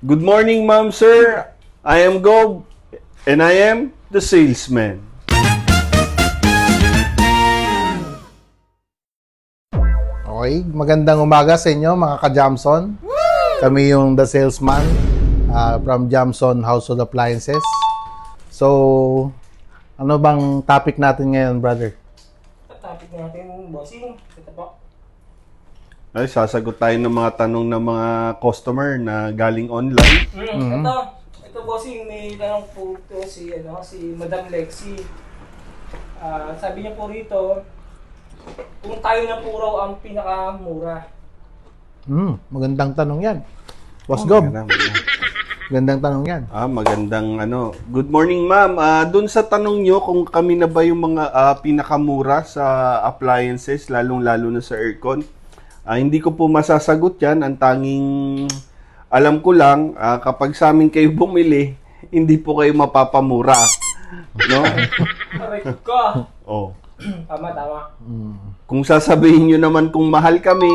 Good morning, ma'am, sir. I am Gob, and I am the salesman. Okay, magandang umaga sa inyo mga ka-Jamson. Kami yung the salesman from Jamson Household Appliances. So, ano bang topic natin ngayon, brother? Topic natin, bossing. Ito po. Ay, sasagot tayo ng mga tanong ng mga customer na galing online. Ito bossing, may tanong po ito si Madam Lexi. Sabi niya po rito, kung tayo na po raw ang pinakamura. Magandang tanong yan. Boss Gob, Magandang. magandang tanong yan. Magandang ano. Good morning, ma'am. Doon sa tanong nyo kung kami na ba yung mga pinakamura sa appliances, lalong-lalo na sa aircon. Hindi ko po masasagot yan. Ang tanging alam ko lang, kapag sa amin kayo bumili, hindi po kayo mapapamura. No? Correct ka. Oh. Tama. Kung sasabihin nyo naman kung mahal kami,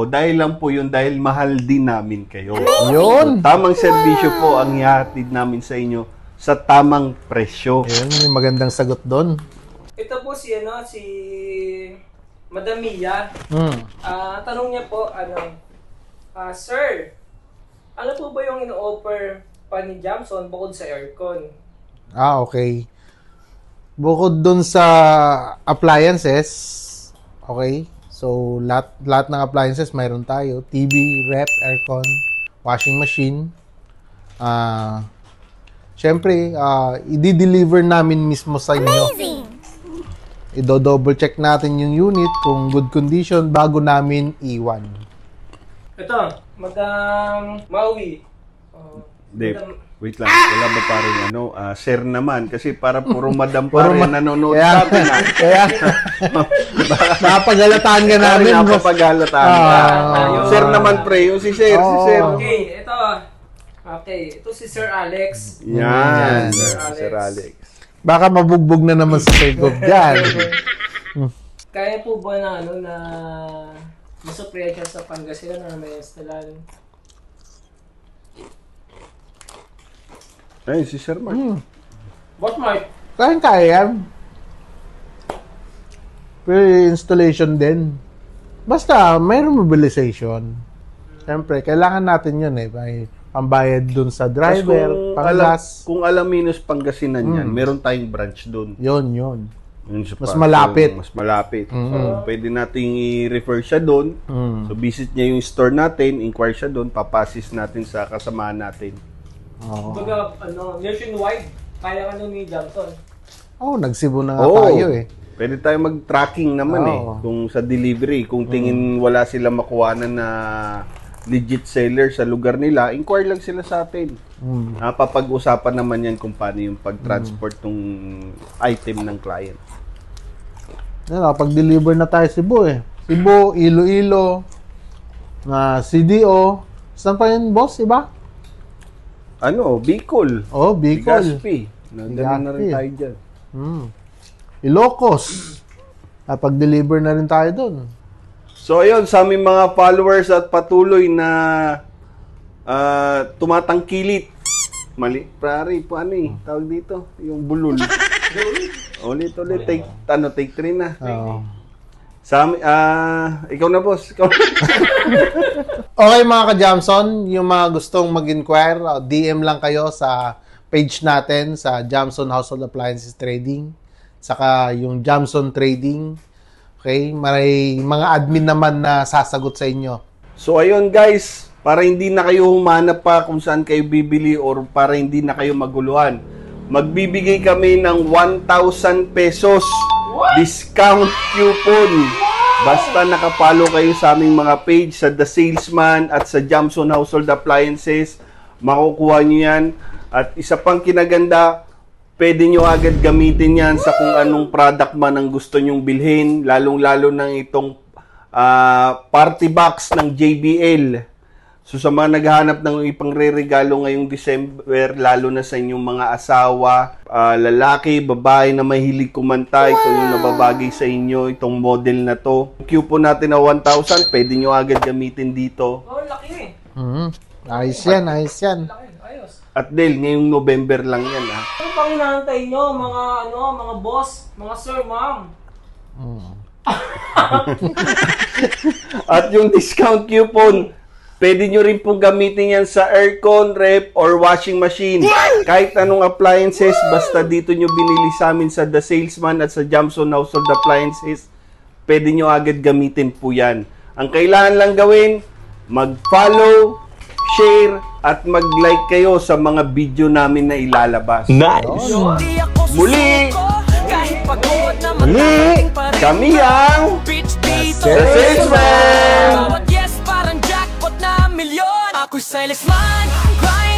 dahil lang po yun, dahil mahal din namin kayo. Yun! Tamang serbisyo po ang ihatid namin sa inyo sa tamang presyo. Yun, may magandang sagot doon. Ito po si Madam Mia. Tanong niya po, Sir, ano po ba yung ino-offer pa ni Jamson bukod sa aircon? Okay. Bukod doon sa appliances, okay? So, lahat ng appliances mayroon tayo. TV, rep, aircon, washing machine. Siyempre, i-deliver namin mismo sa inyo. Amazing! I-double check natin yung unit kung good condition bago namin iwan. Ito, Madam Maui. Dave, wait lang. Wala ba parang share naman? Kasi para puro madam pa rin nanonood sa atin. Kaya, napagalataan ka namin. Napapagalataan ka. Share naman, pre. Yung si Sir. Okay, ito. Okay, ito si Sir Alex. Yan. Sir Alex. Baka mabugbog na naman sa Sir Gob dyan. Kaya po ba na masupriya siya sa Pangasinan or may estalan? Ay, si Sir Mark. Boss Mike. Kaya yan. Pero installation din. Basta, mayroong mobilization. Siyempre, kailangan natin yun May pambayad dun sa driver, panggas. Kung Alaminos Pangasinan yan, meron tayong branch dun. Yun. Mas malapit. So, pwede nating i-refer siya doon. So, visit niya yung store natin, inquire siya doon, papasis natin sa kasamahan natin. Kumbaga, nationwide, kaya ni Jamson. Nagsibo na nga tayo Pwede tayo mag-tracking naman kung sa delivery. Kung tingin wala sila makuhanan na legit seller sa lugar nila, inquire lang sila sa atin. Papag-usapan naman yan kung paano yung pag-transport ng item ng client. Pag-deliver na tayo Cebu Cebu, Iloilo, CDO. Saan pa yun, boss? Iba? Bicol. Bicol. Legazpi. Nagdala na rin tayo dyan. Ilocos. Pag-deliver na rin tayo doon. So, ayun, sa aming mga followers at patuloy na tumatangkilit. Mali, pare, paano tawag dito? Yung bulol. Ulit, take 3 na. Sa amin, ikaw na, boss. Okay, mga ka-Jamson, yung mga gustong mag-inquire, DM lang kayo sa page natin sa Jamson Household Appliances Trading, saka yung Jamson Trading. Okay, may mga admin naman na sasagot sa inyo. So ayun guys, para hindi na kayo humanap pa kung saan kayo bibili or para hindi na kayo maguluhan, magbibigay kami ng 1,000 pesos discount coupon. Basta nakapalo kayo sa aming mga page sa The Salesman at sa Jamson Household Appliances, makukuha nyo yan. At isa pang kinaganda, pwede nyo agad gamitin yan sa kung anong product man ang gusto nyong bilhin, lalong-lalo ng itong party box ng JBL. So sa mga naghahanap ng ipangre-regalo ngayong December, lalo na sa inyong mga asawa, lalaki, babae na mahilig kumanta, ito yung nababagay sa inyo, itong model na to. Coupon natin na 1,000, pwede nyo agad gamitin dito. Laki Ayos yan, ayos yan. Laki, ayos. At Del, ngayong November lang yan ha. Ano pang inaantay nyo, mga boss, mga sir, ma'am? At yung discount coupon, pwede nyo rin pong gamitin yan sa aircon, ref, or washing machine. Kahit anong appliances, basta dito nyo binili sa amin sa The Salesman at sa Jamson Household Appliances, pwede nyo agad gamitin po yan. Ang kailangan lang gawin, mag-follow, share, at mag-like kayo sa mga video namin na ilalabas. Muli, kami ang The Salesman! Yes, parang jackpot na milyon. Ako'y salesman, grind